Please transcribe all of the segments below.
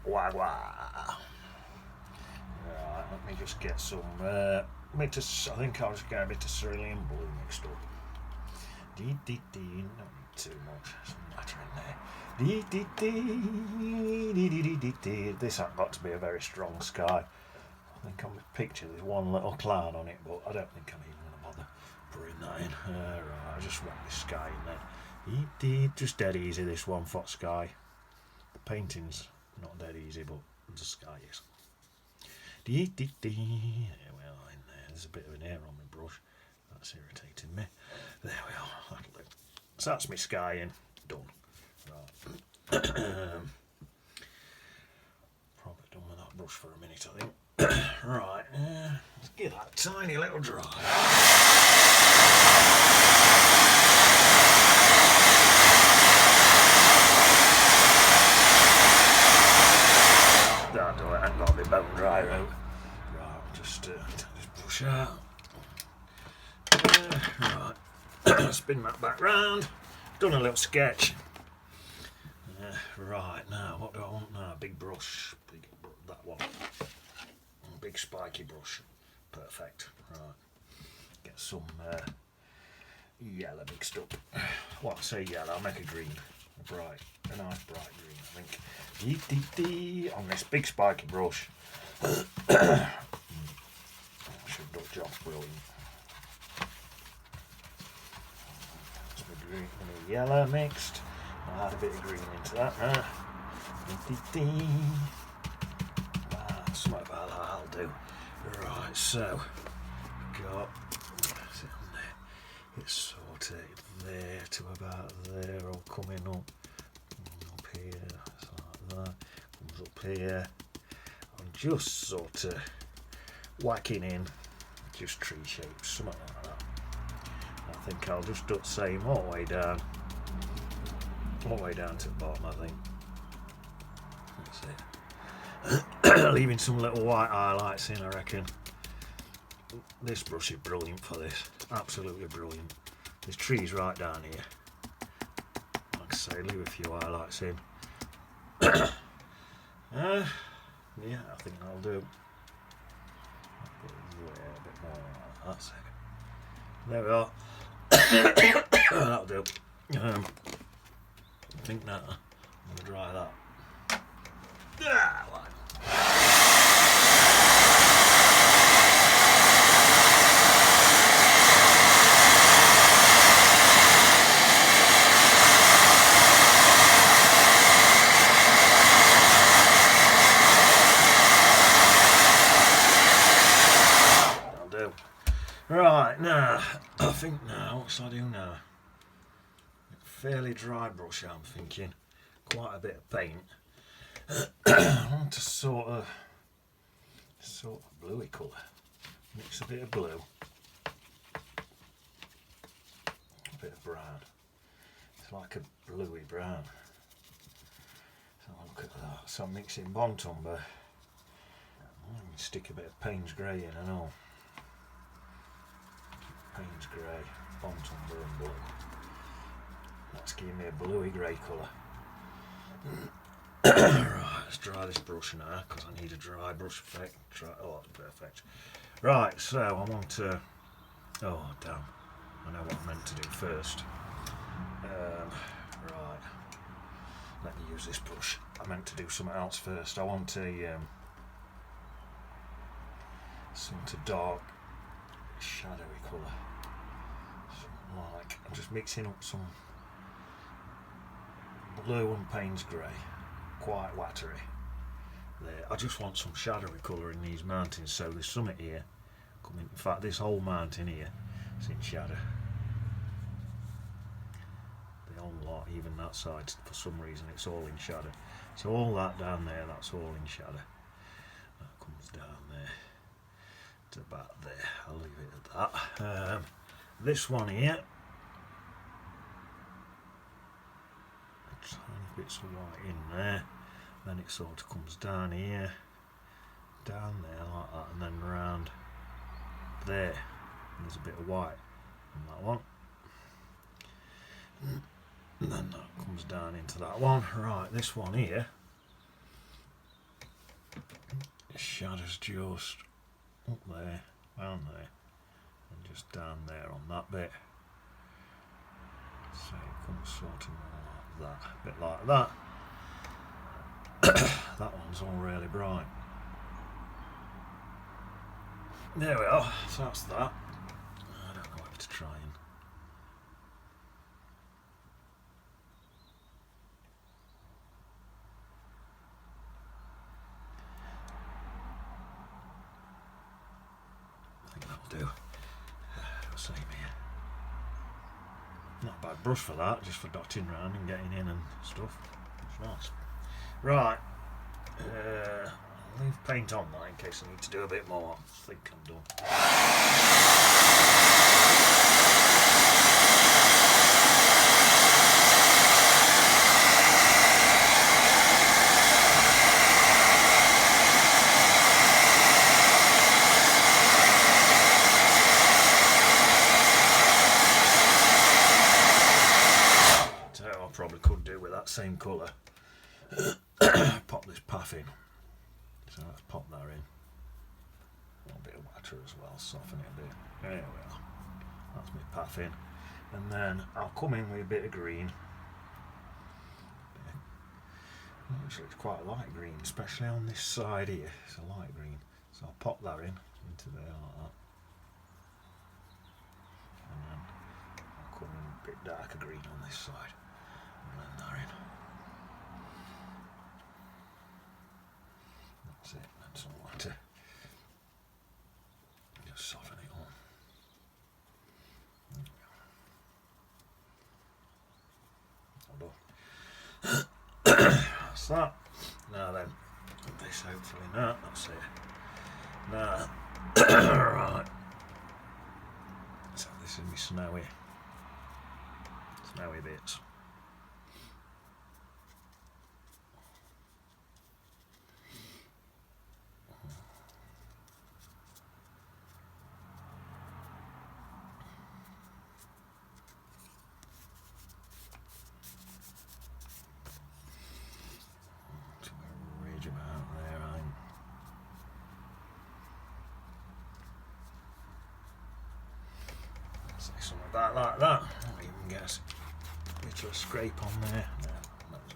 Wah. Right, let me just get some I think I'll just get a bit of cerulean blue mixed up. Not need too much. Some matter in there. This has got to be a very strong sky. I think on the picture there's one little cloud on it, but I don't think I'm even going to bother putting that in. Right, I'll just wrap this sky in then. Just dead easy, this 1 foot sky. The painting's not dead easy, but the sky is. There we are in there. There's a bit of an air on my brush. That's irritating me. There we are. That'll do. So that's my sky in. Done. Right. Probably done with that brush for a minute, I think. Right. Let's give that a tiny little dry. That'll do it. I ain't got my bone dry out. Right, just brush out. Right. Spin that back round. Done a little sketch. Right, now what do I want now? Big brush. That one. Big spiky brush. Perfect. Right. Get some yellow mixed up. Well, I say yellow, I'll make a green. A nice bright green, I think. On this big spiky brush. I should have done a job. Brilliant. That's my green and my yellow mixed. I'll add a bit of green into that. Something about that I'll do. Right, so got it's sorted there to about there, all coming up here, like that, comes up here. I'm just sort of whacking in just tree shapes, something like that. I think I'll just do the same all the way down to the bottom, I think. That's it. Leaving some little white highlights in, I reckon. This brush is brilliant for this, absolutely brilliant. There's trees right down here. Like I say, leave a few highlights in. Yeah, I think I'll do. I'll put it there a bit more like that. That's it. There we are. That'll do. I think that I'm going to dry that. Right, now, I think now, what shall I do now? Fairly dry brush, I'm thinking. Quite a bit of paint. I want to sort of bluey colour. Mix a bit of blue. A bit of brown. It's like a bluey brown. So look at that. So I'm mixing Bontumber. Stick a bit of Payne's Grey in and all. Payne's Grey, Bontumber and blue. That's giving me a bluey grey colour. Right, let's dry this brush now because I need a dry brush effect. Oh, that's perfect. Right, so I want to. Oh, damn. I know what I meant to do first. Right. Let me use this brush. I meant to do something else first. I want a some dark shadowy colour. Something like, I'm just mixing up some blue and Payne's Grey, quite watery. There, I just want some shadowy colour in these mountains. So there's something here coming. In fact, this whole mountain here is in shadow. The whole lot, even that side, for some reason, it's all in shadow. So all that down there, that's all in shadow. That comes down there to about there. I'll leave it at that. This one here. Tiny bits of white in there, then it sort of comes down here, down there like that, and then round there. And there's a bit of white on that one, and then that comes down into that one. Right, this one here, shadows just up there, down there, and just down there on that bit. So it comes sort of more like that, a bit like that. That one's all really bright. There we are, so that's that. I don't know what to try and... I think that'll do. Same here. Not a bad brush for that, just for dotting round and getting in and stuff. It's nice. Right. I'll leave paint on that in case I need to do a bit more. I think I'm done. So I probably could do with that same colour. Pop this path in. So let's pop that in. A little bit of water as well, soften it a bit. There we are. That's my path in. And then I'll come in with a bit of green. Actually, it's quite a light green, especially on this side here. It's a light green. So I'll pop that in into there like that. And then I'll come in a bit darker green on this side. And blend that in. That's it, and some water. Just soften it on. That's that. Now then, this hopefully not, that's it. Now, right. So this is my snowy bits. Something like that. I'll even get a little scrape on there. No, that's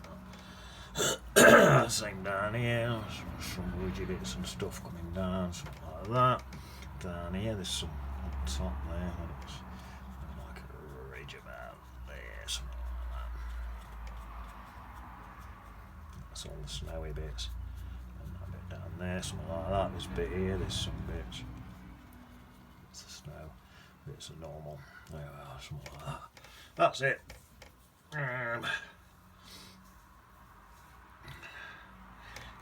not. Same down here. Some woody bits and stuff coming down, something like that. Down here, there's some on top there. That looks like a ridge about there, something like that. That's all the snowy bits. And that bit down there, something like that. This bit here, there's some bits. It's the snow. Bits of normal. There we are, something like that. That's it.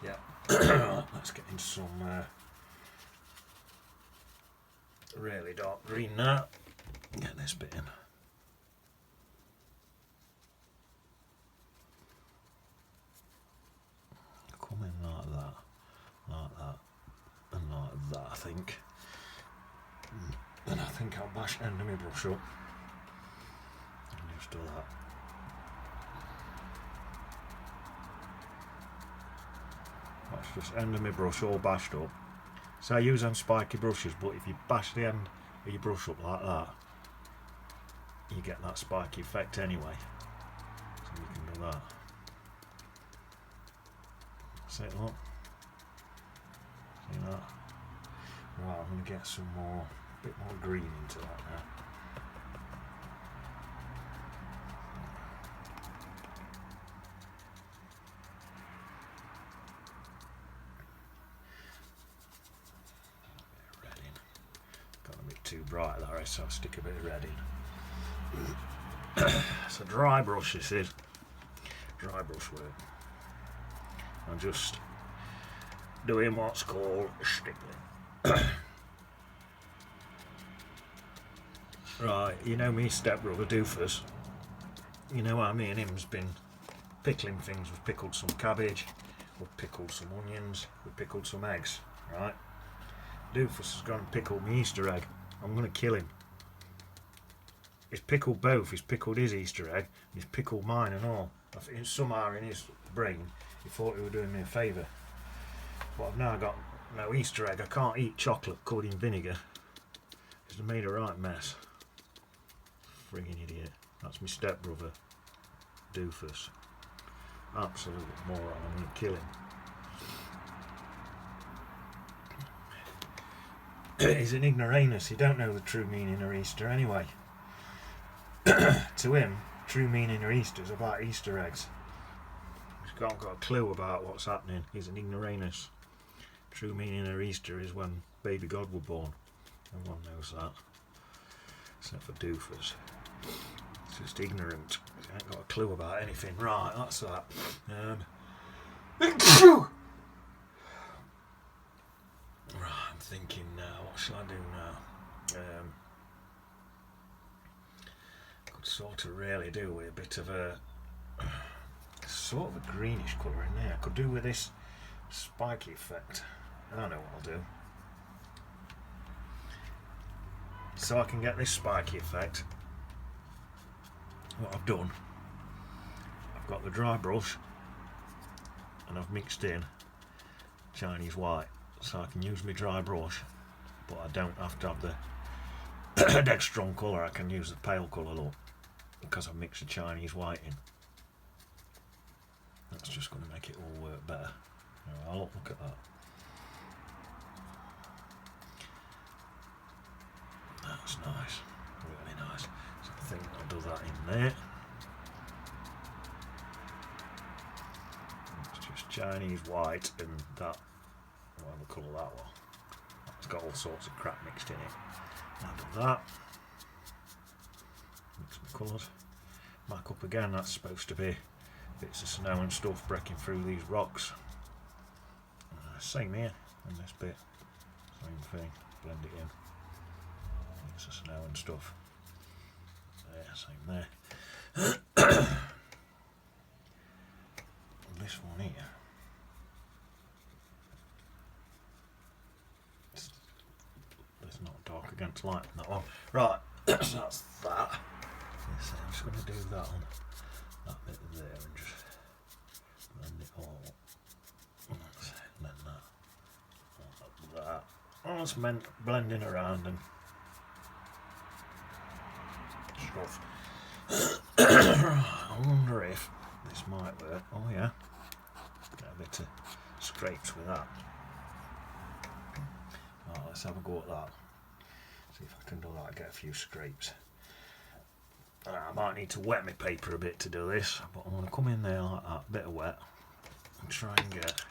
Yeah. Let's get into some really dark green now. Get this bit in. Come in like that, and like that, I think. And I think I'll bash end of my brush up and just do that. That's just end of my brush all bashed up. So I use them spiky brushes, but if you bash the end of your brush up like that, you get that spiky effect anyway. So you can do that. See it, look? See that? Right, I'm going to get some more. Bit more green into that now. Red in. Got a bit too bright there, so I'll stick a bit of red in. It's a dry brush, this is. Dry brush work. I'm just doing what's called stippling. Right, you know me stepbrother Doofus. You know what I mean? Him's been pickling things. We've pickled some cabbage, we've pickled some onions, we've pickled some eggs, right? Doofus has gone and pickled me Easter egg. I'm going to kill him. He's pickled both. He's pickled his Easter egg, and he's pickled mine and all. I think somehow in his brain, he thought he was doing me a favour. But I've now got No Easter egg. I can't eat chocolate covered in vinegar. Because they made a right mess. Friggin' idiot. That's my stepbrother. Doofus. Absolute moron. I'm going to kill him. He's an ignoramus. He don't know the true meaning of Easter anyway. To him, true meaning of Easter is about Easter eggs. He's not got a clue about what's happening. He's an ignoramus. True meaning of Easter is when baby God were born. Everyone knows that. Except for Doofus. It's just ignorant. He ain't got a clue about anything. Right, that's that. Right, I'm thinking now, what shall I do now? Could sort of really do with a bit of a sort of a greenish colour in there. I could do with this spiky effect. I know what I'll do. So I can get this spiky effect. What I've done, I've got the dry brush and I've mixed in Chinese white, so I can use my dry brush, but I don't have to have the dead strong colour. I can use the pale colour, look, because I've mixed the Chinese white in. That's just going to make it all work better. I'll look at that. That's nice, really nice. So I think I'll do that in there. It's just Chinese white and that, whatever colour that was. It's got all sorts of crap mixed in it. I'll do that. Mix my colours. Back up again, that's supposed to be bits of snow and stuff breaking through these rocks. Same here, in this bit. Same thing, blend it in. Bits of snow and stuff. There, same there. And this one here. It's not dark against light on that one. Right, so that's that. So I'm just going to do that on that bit there and just blend it all. And then that. Oh, it's meant blending around and stuff. I wonder if this might work. Oh yeah, get a bit of scrapes with that. Right, let's have a go at that. See if I can do that. Get a few scrapes. I might need to wet my paper a bit to do this, but I'm going to come in there like that, a bit of wet, and try and get.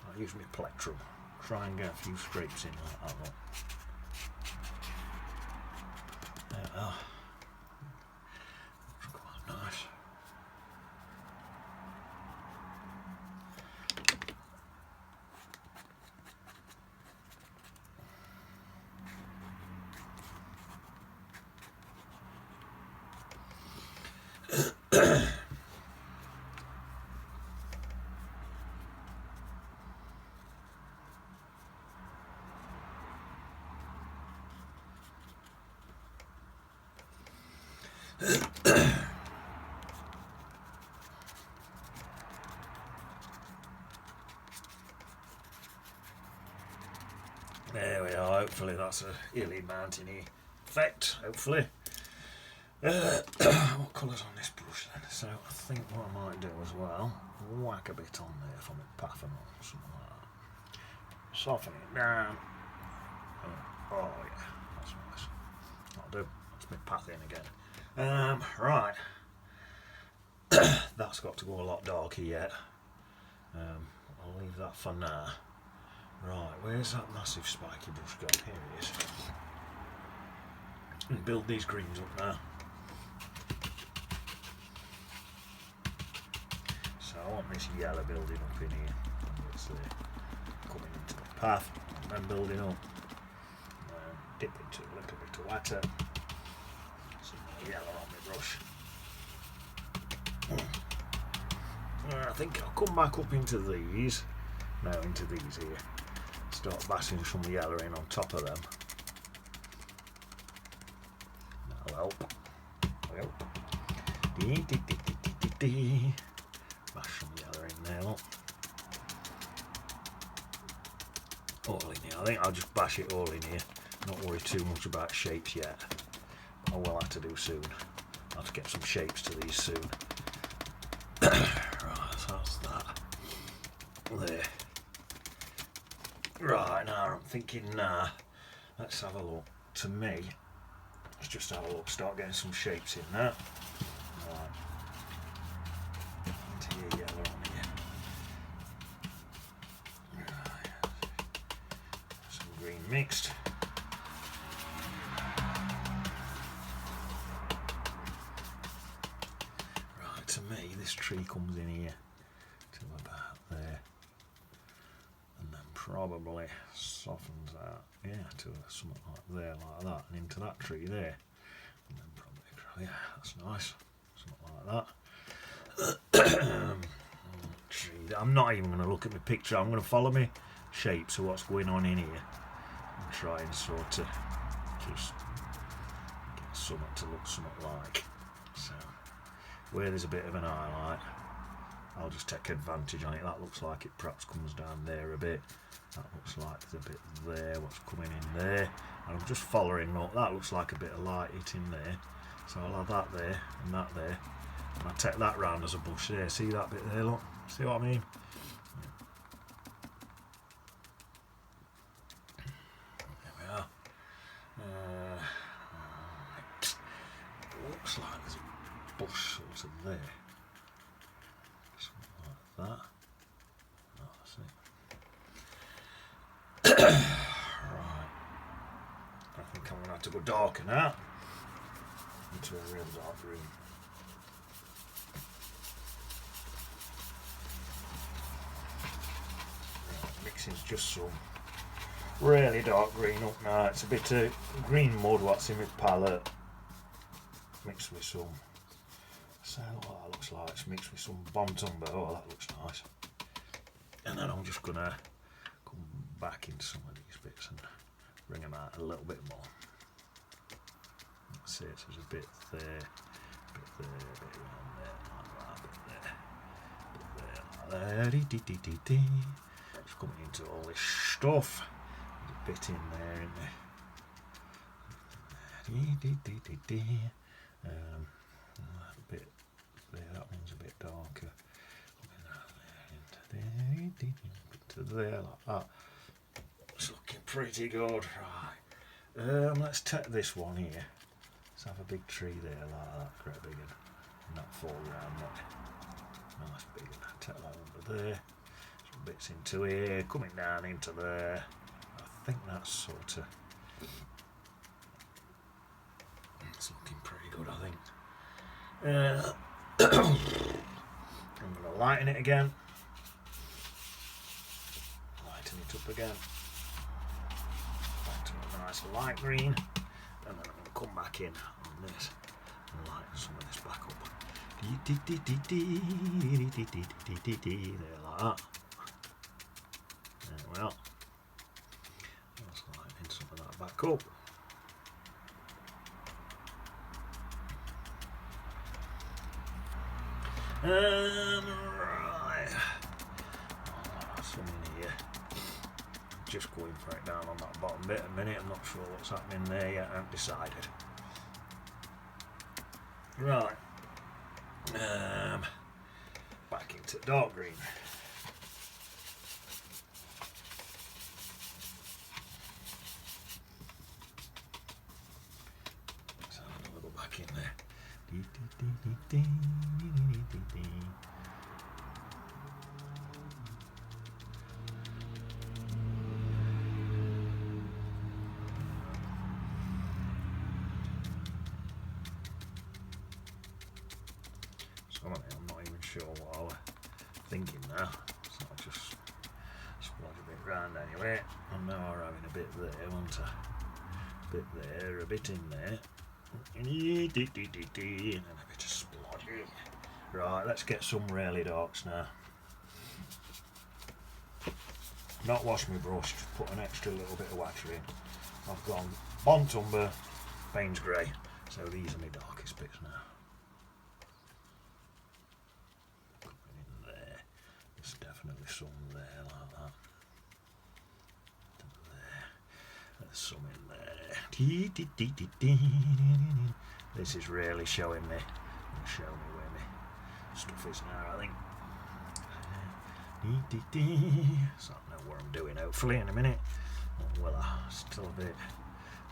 I'll use my plectrum. Try and get a few scrapes in like that one. There we are. That's quite nice. There we are, hopefully that's a hilly mountainy effect, hopefully. What colour's on this brush then? So I think what I might do as well, whack a bit on there from a pattern or something like that. Soften it down. Oh yeah, that's nice. That'll do. That's my path in again. Right. That's got to go a lot darker yet. I'll leave that for now. Right, where's that massive spiky brush gone? Here it is. And build these greens up now. So I want this yellow building up in here. It's coming into the path and then building up. Dip into a little bit of water. Some more yellow on my brush. I think I'll come back up into these. Now into these here. Start bashing some yellow in on top of them. That'll help. Help. Bash some yellow in there. Look. Oh, I think I'll just bash it all in here, not worry too much about shapes yet. I will have to do soon. I'll have to get some shapes to these soon. Right, so that's that. There. Right, now I'm thinking, let's have a look. To me, let's just have a look, start getting some shapes in there. Right. Into your yellow on here. Right. Some green mixed. Right, to me, this tree comes in here to about there. And then probably softens out, yeah, to something like there, like that, and into that tree there. And then probably, yeah, that's nice. Something like that. Tree. I'm not even going to look at my picture. I'm going to follow my shapes of what's going on in here and try and sort of just get something to look something like. So, where there's a bit of an highlight, I'll just take advantage on it. That looks like it perhaps comes down there a bit. That looks like there's a bit there, what's coming in there. And I'm just following up. That looks like a bit of light hitting there. So I'll have that there and that there. And I'll take that round as a bush there. See that bit there, look? See what I mean? There we are. Right. Looks like there's a bush sort of there. Something like that. Right. I think I'm going to have to go darker now. Into a real dark green. Right, mixing's just some really dark green up now. It's a bit of green mud what's in my palette. Mixed with some, say what that looks like. It's mixed with some Bontumber. Oh, that looks nice. And then I'm just going to come back into some of these bits and bring them out a little bit more. Let's see, so there's a bit there, a bit there, a bit around there, like that, a bit there, a bit there. Just coming into all this stuff. There's a bit in there, isn't there? A bit there, that one's a bit darker. Coming out there, into there, like that. It's looking pretty good, right. Let's take this one here. Let's have a big tree there like that, great big one. Not fall round that. Nice big one. Take that under there. Some bits into here, coming down into there. I think that's sort of. It's looking pretty good, I think. I'm going to lighten it again. Lighten it up again. Back to a nice light green. And then I'm going to come back in on this and lighten some of this back up. There, like that. There we are. Let's lighten some of that back up. Right. Some in here. Just going for it down on that bottom bit a minute. I'm not sure what's happening there yet. I haven't decided. Right. Back into dark green. Let's have another go back in there. Some of it I'm not even sure what I was thinking now, so I'll just splodge a bit round anyway. And now we're having a bit there, want a bit there, a bit in there. And then a bit of splodging. Right, let's get some really darks now. Not wash my brush, just put an extra little bit of water in. I've gone Bontumber, Payne's Grey, so these are my darkest bits now. Coming in there, there's definitely some there like that. There. This is really showing me where my stuff is now, I think. So I know what I'm doing hopefully in a minute. Well, still a bit.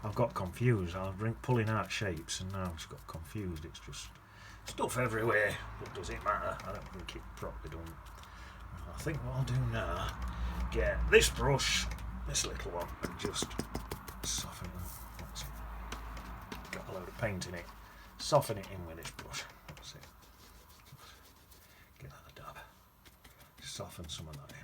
I've got confused. I was pulling out shapes and now I've just got confused. It's just stuff everywhere. But does it matter? I don't think it properly done. I think what I'll do now, get this brush, this little one, and just soften it. That's it. Got a load of paint in it. Soften it in with this brush. That's it. Give that a dab. Soften some of that in.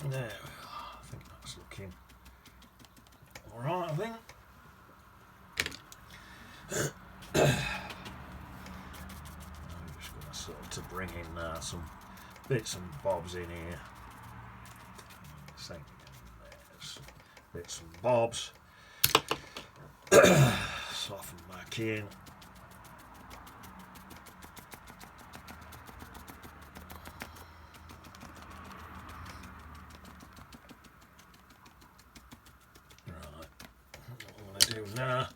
There we are. I think that's looking alright, I think. I'm just going to sort of to bring in some bits and bobs in here. Same there's bits and bobs. Soften back in. Now,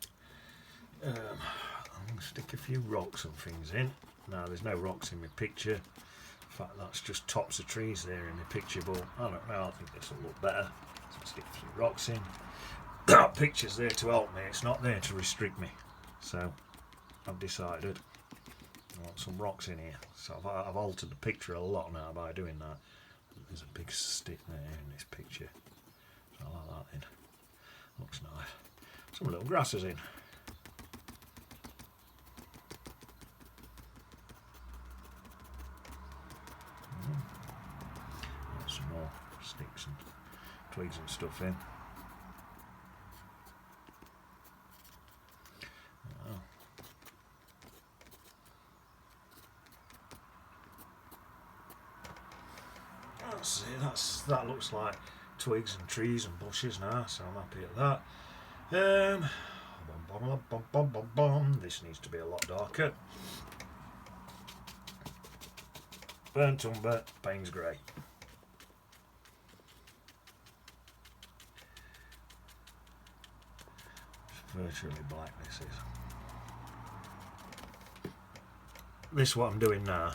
I'm going to stick a few rocks and things in. Now, there's no rocks in my picture. In fact, that's just tops of trees there in my picture, but I don't know, I think this will look better. So I'll stick a few rocks in. That picture's there to help me, it's not there to restrict me. So, I've decided I want some rocks in here. So I've altered the picture a lot now by doing that. There's a big stick there in this picture. So I like that in. Looks nice. Some little grasses in. Some more sticks and twigs and stuff in. That looks like twigs and trees and bushes now, so I'm happy at that. This needs to be a lot darker. Burnt umber, Payne's grey. It's virtually black, this is. This what I'm doing now,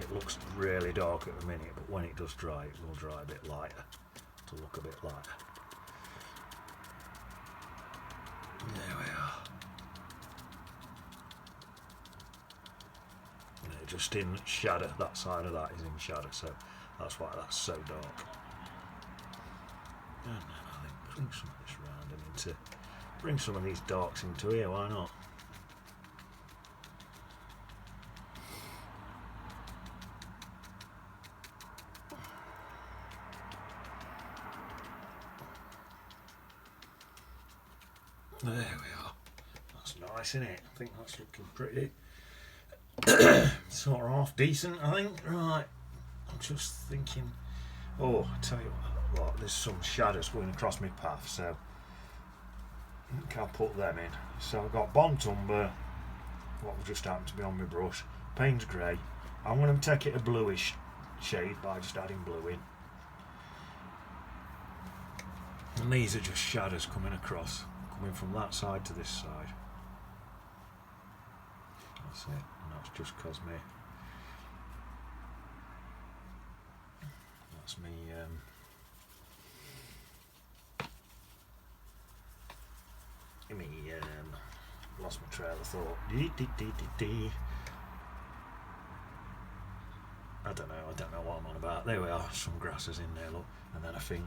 it looks really dark at the minute, but when it does dry, it will dry a bit lighter, to look a bit lighter. There we are. And they're just in shadow, that side of that is in shadow, so that's why that's so dark. And then I think bring some of this round and into, bring some of these darks into here, why not? There we are. That's nice, isn't it? I think that's looking pretty sort of half decent, I think. Right, I'm just thinking. Oh, I tell you what, there's some shadows going across my path, so I think I'll put them in. So I've got burnt umber, what will just happen to be on my brush, Payne's grey. I'm going to take it a bluish shade by just adding blue in. And these are just shadows coming across. Coming from that side to this side. That's it, and that's just because that's me lost my trail of thought. I don't know what I'm on about. There we are, some grasses in there, look, and then I think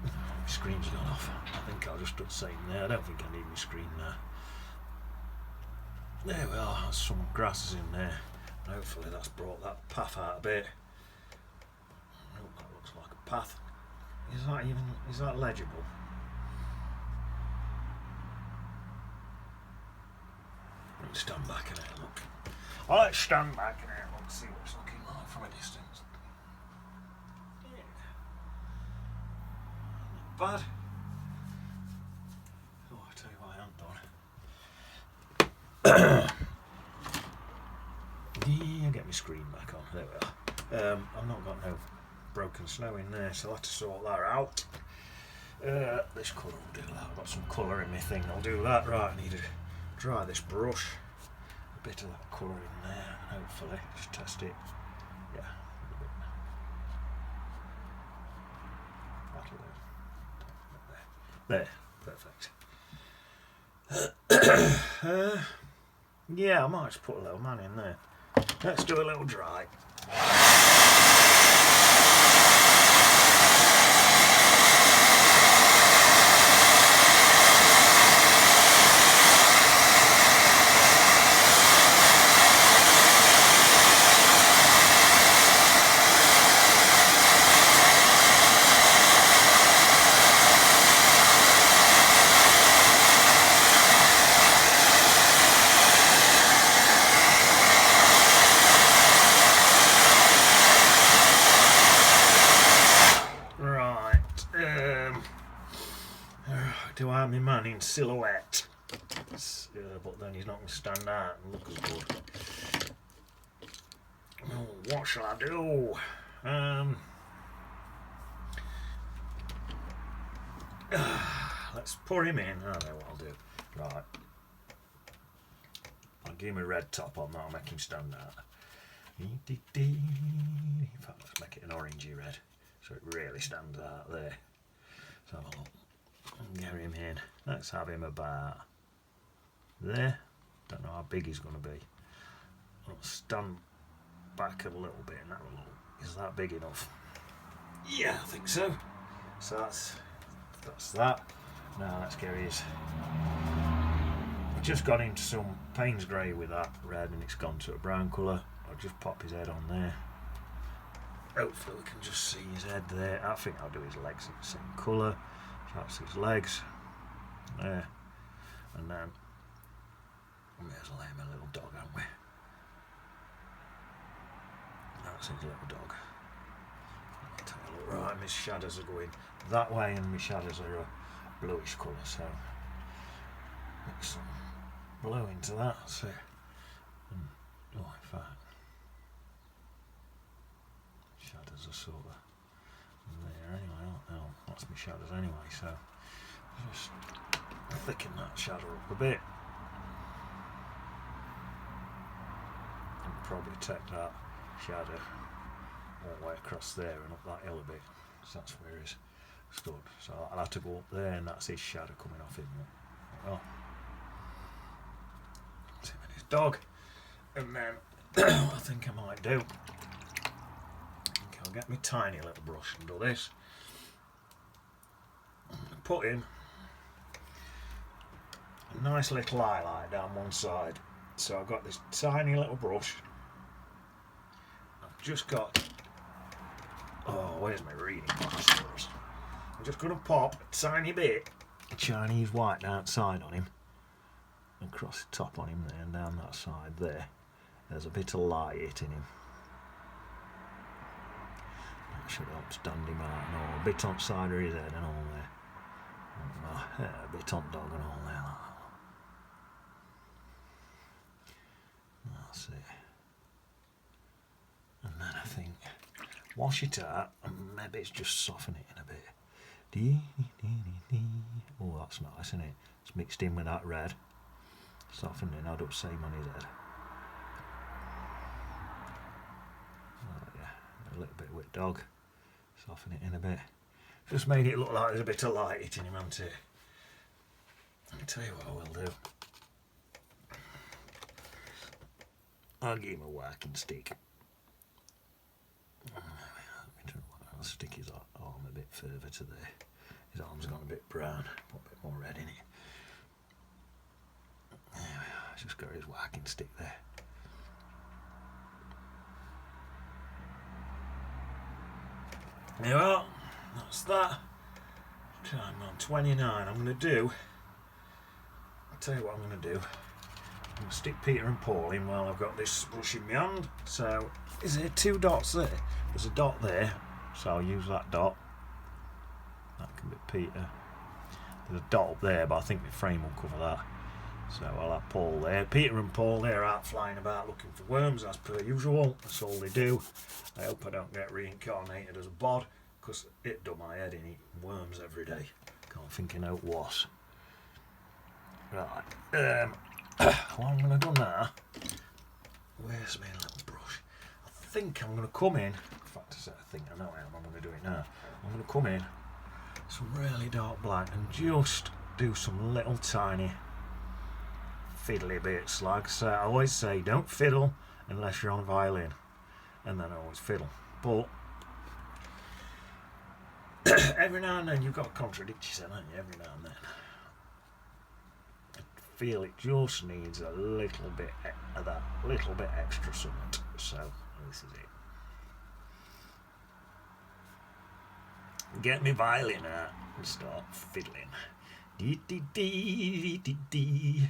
my screen's gone off. I think I'll just do the same there. I don't think I need my screen now. There we are, some grasses in there. Hopefully that's brought that path out a bit. I hope that looks like a path. Is that legible? Let's stand back in there, look. Let's stand back in there, look, see what it's looking like from a distance. bad. Oh, I tell you what I haven't done. Yeah, get my screen back on. There we are. I've not got no broken snow in there, so I'll have to sort that out. This colour will do that. I've got some colour in my thing. I'll do that. Right, I need to dry this brush. A bit of that colour in there, hopefully. Just test it. Yeah, a little bit. That'll do. There, perfect. Yeah, I might just put a little man in there. Let's do a little dry. Do I have my man in silhouette? But then he's not going to stand out and look as good. Oh, what shall I do? Let's pour him in. I know what I'll do. Right. I'll give him a red top on that. I'll make him stand out. In fact, let's make it an orangey red so it really stands out there. Let's have a look. Get him in. Let's have him about there. Don't know how big he's going to be. I'll stand back a little bit and have a look. Is that big enough? Yeah, I think so. So that's that. Now let's get his. I've just got into some Payne's grey with that red and it's gone to a brown colour. I'll just pop his head on there. Hopefully we can just see his head there. I think I'll do his legs in the same colour. That's his legs there, and then we may as well aim a little dog, haven't we? That's his little dog. I'll take a look. Right, my shadows are going that way, and my shadows are a bluish colour, so mix some blue into that. So, in fact, shadows are sort of there anyway, aren't they? That's my shadows anyway, so just thicken that shadow up a bit and probably take that shadow all the way across there and up that hill a bit, so that's where he's stood. So I'll have to go up there and that's his shadow coming off him. Oh, that's him and his dog. And then what I think I might do, I'll get my tiny little brush and do this. Put in a nice little highlight down one side. So I've got this tiny little brush. I've just got. Oh, where's my reading glasses? I'm just going to pop a tiny bit of Chinese white outside on him and cross the top on him there and down that side there. There's a bit of light hitting him. That should help stand him out and all. A bit on the side of his head and all there. Yeah, a bit on dog and all there. That's it. And then I think wash it out and maybe it's just soften it in a bit. Oh, that's nice, isn't it? It's mixed in with that red. Softening, I'd up same on his head. Oh yeah, a little bit with dog. Soften it in a bit. Just made it look like there's a bit of light hitting him, hasn't it? I'll tell you what I will do. I'll give him a whacking stick. I'll stick his arm a bit further to there. His arm's gone a bit brown. Put a bit more red in it. There we are. Just got his whacking stick there. There you are. That's that. Time on 29. I'm going to do. I'll tell you what I'm going to do. I'm going to stick Peter and Paul in while I've got this brush in my hand. So, is there 2 dots there? There's a dot there, so I'll use that dot. That can be Peter. There's a dot up there, but I think the frame will cover that. So I'll have Paul there. Peter and Paul, they're out flying about looking for worms as per usual. That's all they do. I hope I don't get reincarnated as a bod, because it done my head in eating worms every day. Can't think out what. Right. What I'm going to do now, where's my little brush? I think I'm going to come in. In fact, I know I'm going to do it now. I'm going to come in some really dark black and just do some little tiny fiddly bits. Like I always say, don't fiddle unless you're on a violin, and then I always fiddle. But every now and then you've got to contradict yourself, haven't you? Every now and then. I feel it just needs a little bit of that, little bit extra something. So this is it. Get me violin out and start fiddling. Dee dee dee dee dee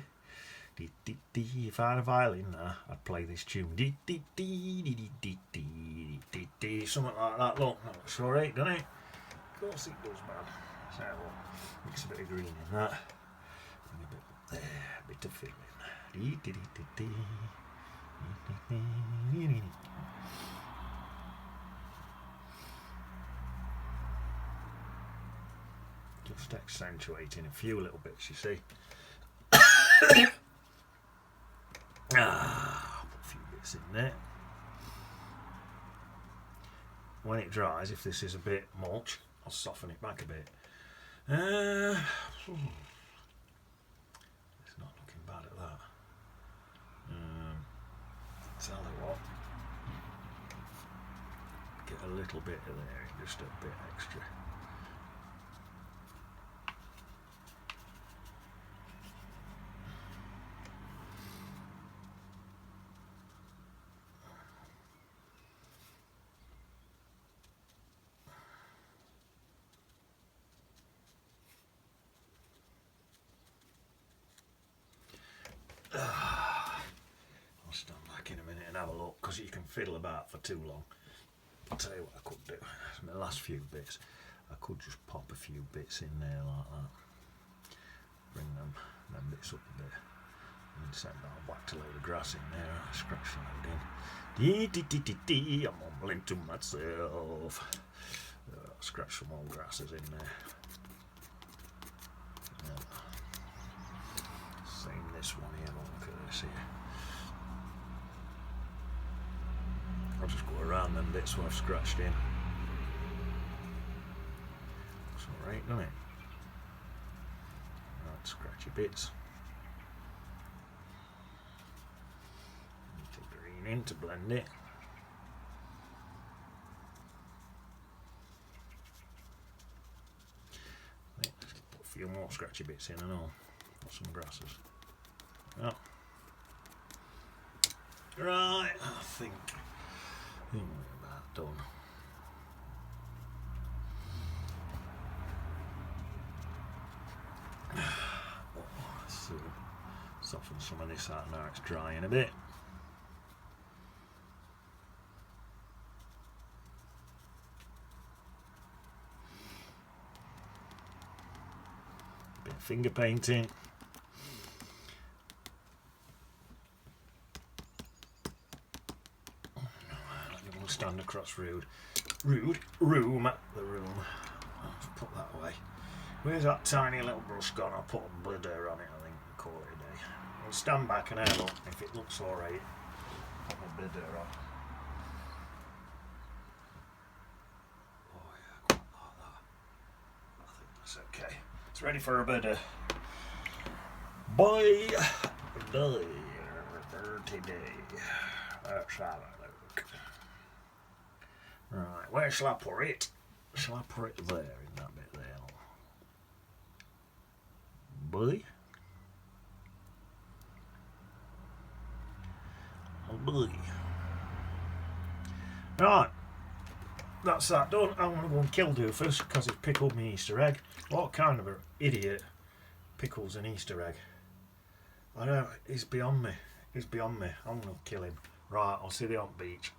dee. If I had a violin now, I'd play this tune. Dee dee dee dee dee dee dee dee. Something like that. Look, that looks alright, doesn't it? Of course it does, man. So mix a bit of green in that. And a bit up there, a bit of fiddling. Dee dee dee dee dee. Just accentuating a few little bits, you see. Put a few bits in there. When it dries, if this is a bit much, I'll soften it back a bit. It's not looking bad at that. Tell you what, get a little bit of there, just a bit extra. I'll stand back in a minute and have a look, because you can fiddle about for too long. I'll tell you what I could do. My last few bits, I could just pop a few bits in there like that. Bring them bits up a bit. And then I'll whack a load of grass in there. I scratch a load in. Dee dee dee dee dee. I'm mumbling to myself. Scratch some more grasses in there. Same this one here, look at this here. I'll just go around them bits where I've scratched in. Looks alright, doesn't it? Right, scratchy bits. Need the green in to blend it. Let's put a few more scratchy bits in and all. Got some grasses. Oh. Right, I think we're about done. Let's soften some of this out now it's drying a bit. Bit of finger painting. Stand across room. I'll just put that away. Where's that tiny little brush gone? I'll put a glitter on it, I think, and call it a day. I'll stand back and have a look. If it looks alright, put my glitter on. Oh yeah, quite like that. I think that's okay. It's ready for a glitter. Bye! Day. 30 day. Let's have a look. Right, where shall I put it? Shall I put it there, in that bit there? Boy? Oh boy. Right, that's that done. I'm going to go and kill Doofus because he's pickled me Easter egg. What kind of an idiot pickles an Easter egg? I don't, he's beyond me. He's beyond me. I'm going to kill him. Right, I'll see you on the beach.